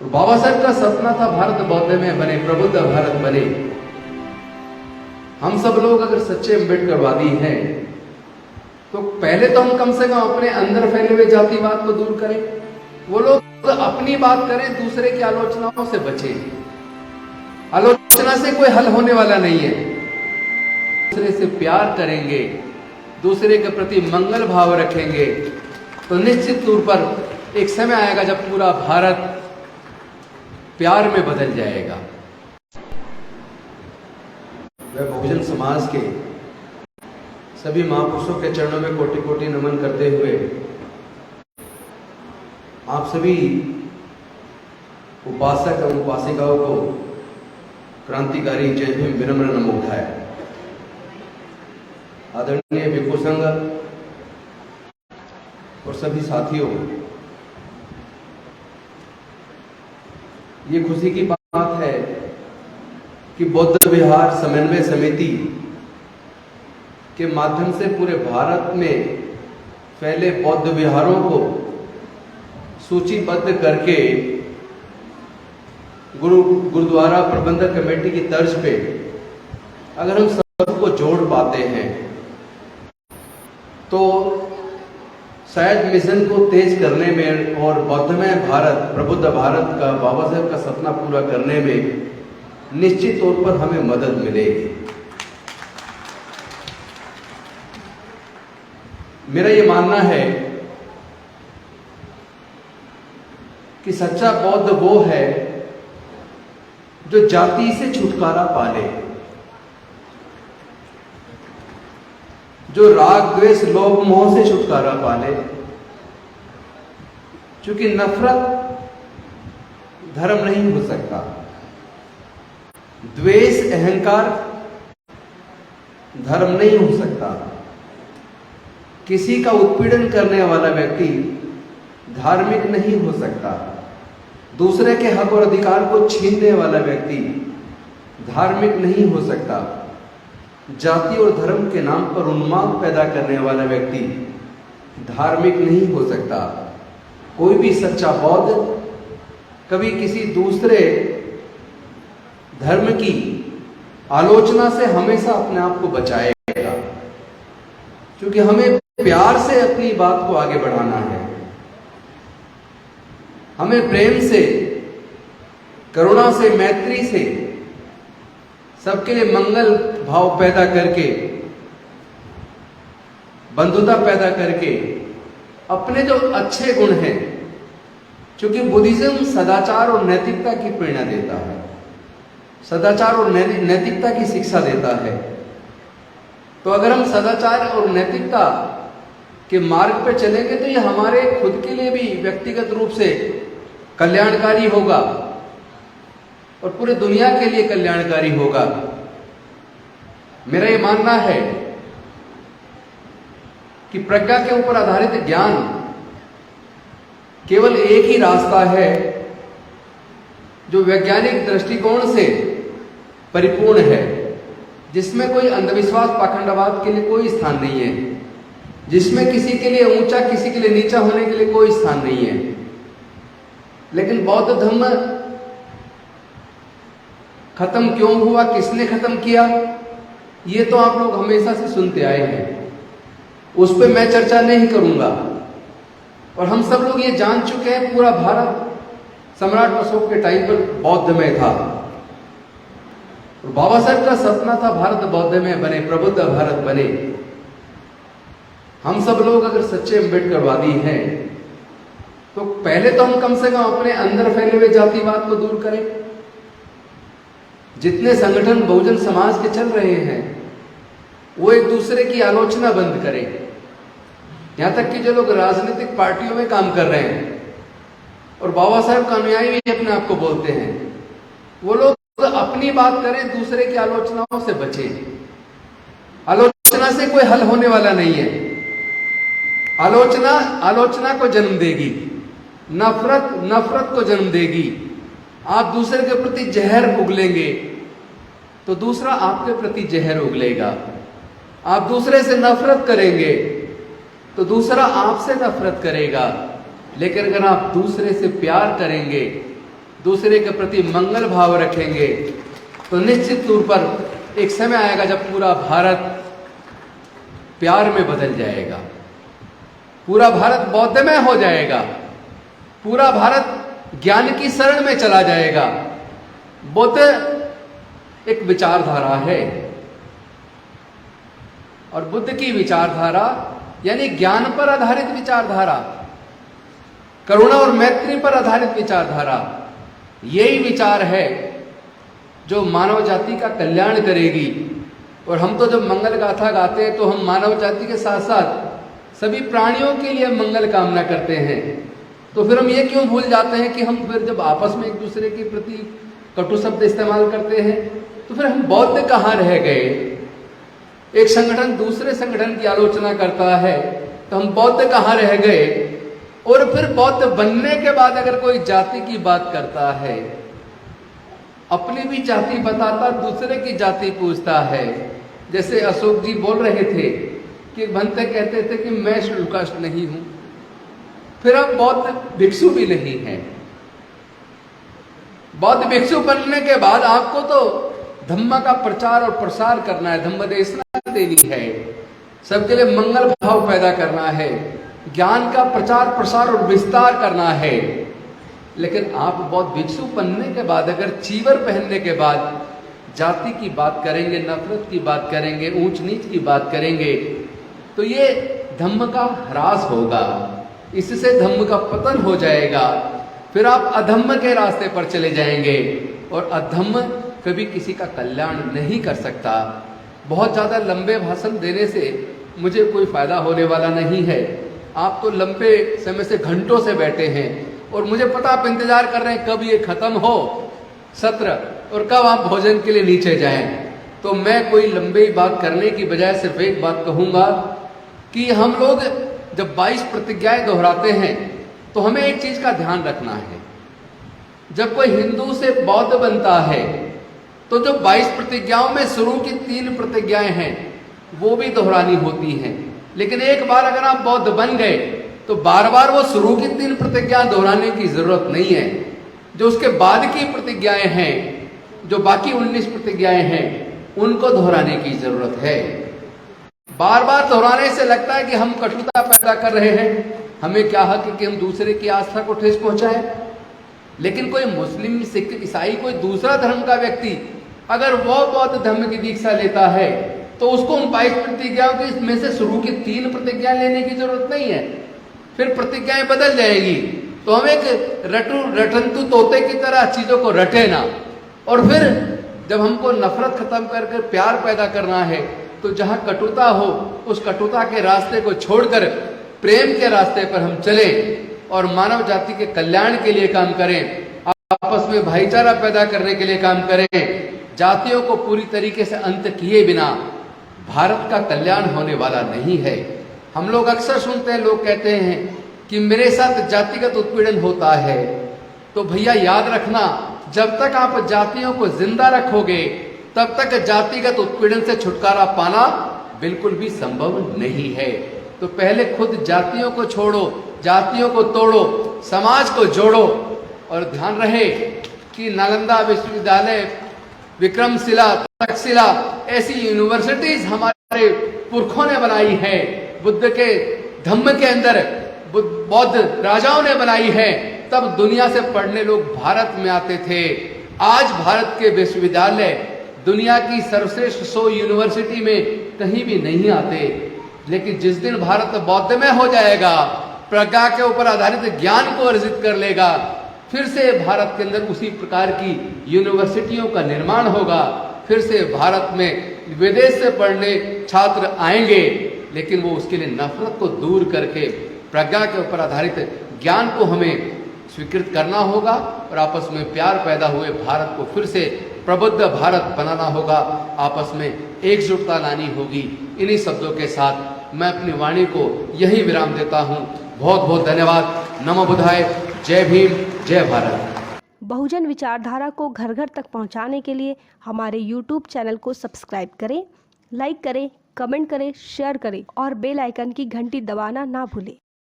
और बाबा साहब का सपना था भारत बौद्ध में बने, प्रबुद्ध भारत बने। हम सब लोग अगर सच्चे अम्बेडकरवादी हैं तो पहले तो हम कम से कम अपने अंदर फैले हुए जातिवाद को दूर करें। वो लोग अपनी बात करें, दूसरे की आलोचनाओं से बचें। आलोचना से कोई हल होने वाला नहीं है। दूसरे से प्यार करेंगे, दूसरे के प्रति मंगल भाव रखेंगे तो निश्चित तौर पर एक समय आएगा जब पूरा भारत प्यार में बदल जाएगा। वह बहुजन समाज के सभी महापुरुषों के चरणों में कोटि कोटि नमन करते हुए आप सभी उपासक और उपासिकाओं को क्रांतिकारी जय भीम विनम्र नमोधाय। आदरणीय भिक्षु संघ और सभी साथियों, ये खुशी की बात है कि बौद्ध विहार समन्वय समिति के माध्यम से पूरे भारत में फैले बौद्ध विहारों को सूचीबद्ध करके गुरुद्वारा प्रबंधक कमेटी की तर्ज पे अगर हम सबको जोड़ पाते हैं तो शायद मिशन को तेज करने में और बौद्धमय भारत, प्रबुद्ध भारत का, बाबा साहब का सपना पूरा करने में निश्चित तौर पर हमें मदद मिलेगी। मेरा ये मानना है कि सच्चा बौद्ध वो है जो जाति से छुटकारा पाले, जो राग द्वेष लोभ मोह से छुटकारा पाले। क्योंकि नफरत धर्म नहीं हो सकता, द्वेष अहंकार धर्म नहीं हो सकता, किसी का उत्पीड़न करने वाला व्यक्ति धार्मिक नहीं हो सकता, दूसरे के हक और अधिकार को छीनने वाला व्यक्ति धार्मिक नहीं हो सकता, जाति और धर्म के नाम पर उन्माद पैदा करने वाला व्यक्ति धार्मिक नहीं हो सकता। कोई भी सच्चा बौद्ध कभी किसी दूसरे धर्म की आलोचना से हमेशा अपने आप को बचाएगा, क्योंकि हमें प्यार से अपनी बात को आगे बढ़ाना है। हमें प्रेम से, करुणा से, मैत्री से सबके लिए मंगल भाव पैदा करके, बंधुता पैदा करके अपने जो अच्छे गुण हैं, क्योंकि बुद्धिज्म सदाचार और नैतिकता की प्रेरणा देता है, सदाचार और नैतिकता की शिक्षा देता है। तो अगर हम सदाचार और नैतिकता के मार्ग पर चलेंगे तो ये हमारे खुद के लिए भी व्यक्तिगत रूप से कल्याणकारी होगा और पूरे दुनिया के लिए कल्याणकारी होगा। मेरा ये मानना है कि प्रज्ञा के ऊपर आधारित ज्ञान केवल एक ही रास्ता है जो वैज्ञानिक दृष्टिकोण से परिपूर्ण है, जिसमें कोई अंधविश्वास पाखंडवाद के लिए कोई स्थान नहीं है, जिसमें किसी के लिए ऊंचा किसी के लिए नीचा होने के लिए कोई स्थान नहीं है। लेकिन बौद्ध धर्म खत्म क्यों हुआ, किसने खत्म किया, ये तो आप लोग हमेशा से सुनते आए हैं, उस पर मैं चर्चा नहीं करूंगा। और हम सब लोग ये जान चुके हैं, पूरा भारत सम्राट अशोक के टाइम पर बौद्ध में था। और बाबा साहब का सपना था भारत बौद्ध में बने, प्रबुद्ध भारत बने। हम सब लोग अगर सच्चे अम्बेडकरवादी हैं तो पहले तो हम कम से कम अपने अंदर फैले हुए जातिवाद को दूर करें। जितने संगठन बहुजन समाज के चल रहे हैं वो एक दूसरे की आलोचना बंद करें। यहां तक कि जो लोग राजनीतिक पार्टियों में काम कर रहे हैं और बाबा साहब का अनुयायी भी अपने आप को बोलते हैं, वो लोग अपनी बात करें, दूसरे की आलोचनाओं से बचें। आलोचना से कोई हल होने वाला नहीं है। आलोचना को जन्म देगी, नफरत को जन्म देगी। आप दूसरे के प्रति जहर उगलेंगे तो दूसरा आपके प्रति जहर उगलेगा। आप दूसरे से नफरत करेंगे तो दूसरा आपसे नफरत करेगा। लेकिन अगर आप दूसरे से प्यार करेंगे दूसरे के प्रति मंगल भाव रखेंगे, तो निश्चित तौर पर एक समय आएगा जब पूरा भारत प्यार में बदल जाएगा, पूरा भारत बौद्धमय हो जाएगा, पूरा भारत ज्ञान की शरण में चला जाएगा। बुद्ध एक विचारधारा है और बुद्ध की विचारधारा यानी ज्ञान पर आधारित विचारधारा, करुणा और मैत्री पर आधारित विचारधारा, यही विचार है जो मानव जाति का कल्याण करेगी। और हम तो जब मंगल गाथा गाते हैं तो हम मानव जाति के साथ साथ सभी प्राणियों के लिए मंगल कामना करते हैं। तो फिर हम ये क्यों भूल जाते हैं कि हम फिर जब आपस में एक दूसरे के प्रति कटु शब्द इस्तेमाल करते हैं तो फिर हम बौद्ध कहाँ रह गए? एक संगठन दूसरे संगठन की आलोचना करता है तो हम बौद्ध कहाँ रह गए? और फिर बौद्ध बनने के बाद अगर कोई जाति की बात करता है, अपनी भी जाति बताता, दूसरे की जाति पूछता है। जैसे अशोक जी बोल रहे थे कि भंते कहते थे कि मैं शुल्काष्ट नहीं हूं, फिर अब बौद्ध भिक्षु भी नहीं है। बौद्ध भिक्षु बनने के बाद आपको तो धम्म का प्रचार और प्रसार करना है, धम्म देशना देनी है, सबके लिए मंगल भाव पैदा करना है, ज्ञान का प्रचार प्रसार और विस्तार करना है। लेकिन आप बौद्ध भिक्षु बनने के बाद अगर चीवर पहनने के बाद जाति की बात करेंगे, नफरत की बात करेंगे, ऊंच नीच की बात करेंगे, तो ये धम्म का ह्रास होगा, इससे धम्म का पतन हो जाएगा। फिर आप अधम्म के रास्ते पर चले जाएंगे और अधम्म कभी किसी का कल्याण नहीं कर सकता। बहुत ज़्यादा लंबे भाषण देने से मुझे कोई फायदा होने वाला नहीं है। आप तो लंबे समय से घंटों से बैठे हैं और मुझे पता आप इंतजार कर रहे हैं कब ये खत्म हो सत्र और कब आप भोजन के लिए नीचे जाएं। तो मैं कोई लंबी बात करने की बजाय सिर्फ एक बात कहूंगा कि हम लोग जब 22 प्रतिज्ञाएं दोहराते हैं तो हमें एक चीज का ध्यान रखना है। जब कोई हिंदू से बौद्ध बनता है तो जो 22 प्रतिज्ञाओं में शुरू की 3 प्रतिज्ञाएं हैं वो भी दोहरानी होती हैं। लेकिन एक बार अगर आप बौद्ध बन गए तो बार बार वो शुरू की 3 प्रतिज्ञा दोहराने की जरूरत नहीं है। जो उसके बाद की प्रतिज्ञाएं हैं, जो बाकी 19 प्रतिज्ञाएं हैं, उनको दोहराने की जरूरत है। बार बार दोहराने से लगता है कि हम कटुता पैदा कर रहे हैं, हमें क्या हक है कि हम दूसरे की आस्था को ठेस पहुंचाएं। लेकिन कोई मुस्लिम, सिख, ईसाई, कोई दूसरा धर्म का व्यक्ति अगर वो बौद्ध धर्म की दीक्षा लेता है तो उसको उन 22 प्रतिज्ञाओं के में से शुरू की 3 प्रतिज्ञा लेने की जरूरत नहीं है। फिर प्रतिज्ञाएं बदल जाएगी। तो हम एक रटंतु तोते की तरह चीजों को रटे ना। और फिर जब हमको नफरत खत्म करके प्यार पैदा करना है तो जहां कटुता हो उस कटुता के रास्ते को छोड़कर प्रेम के रास्ते पर हम चले और मानव जाति के कल्याण के लिए काम करें, आपस में भाईचारा पैदा करने के लिए काम करें। जातियों को पूरी तरीके से अंत किए बिना भारत का कल्याण होने वाला नहीं है। हम लोग अक्सर सुनते हैं, लोग कहते हैं कि मेरे साथ जातिगत उत्पीड़न होता है। तो भैया याद रखना, जब तक आप जातियों को जिंदा रखोगे तब तक जातिगत उत्पीड़न से छुटकारा पाना बिल्कुल भी संभव नहीं है। तो पहले खुद जातियों को छोड़ो, जातियों को तोड़ो, समाज को जोड़ो। और ध्यान रहे कि नालंदा विश्वविद्यालय, विक्रमशिला, तक्षशिला ऐसी यूनिवर्सिटीज हमारे पुरखों ने बनाई है, बुद्ध के धम्म के अंदर बौद्ध राजाओं ने बनाई है। तब दुनिया से पढ़ने लोग भारत में आते थे। आज भारत के विश्वविद्यालय दुनिया की सर्वश्रेष्ठ 100 यूनिवर्सिटी में कहीं भी नहीं आते। लेकिन जिस दिन भारत बौद्धमय हो जाएगा, प्रज्ञा के ऊपर आधारित ज्ञान को अर्जित कर लेगा, फिर से भारत के अंदर उसी प्रकार की यूनिवर्सिटियों का निर्माण होगा। फिर से भारत में विदेश से पढ़ने छात्र आएंगे, लेकिन वो उसके लिए नफरत को दूर करके प्रज्ञा के ऊपर आधारित ज्ञान को हमें स्वीकृत करना होगा और आपस में प्यार पैदा हुए भारत को फिर से प्रबुद्ध भारत बनाना होगा। आपस में एकजुटता लानी होगी। इन्हीं शब्दों के साथ मैं अपनी वाणी को यही विराम देता हूँ। बहुत बहुत धन्यवाद। नमो बुद्धाय। जय भीम, जय भारत। बहुजन विचारधारा को घर घर तक पहुंचाने के लिए हमारे YouTube चैनल को सब्सक्राइब करें, लाइक करें, कमेंट करें, शेयर करें और बेल आइकन की घंटी दबाना ना भूलें।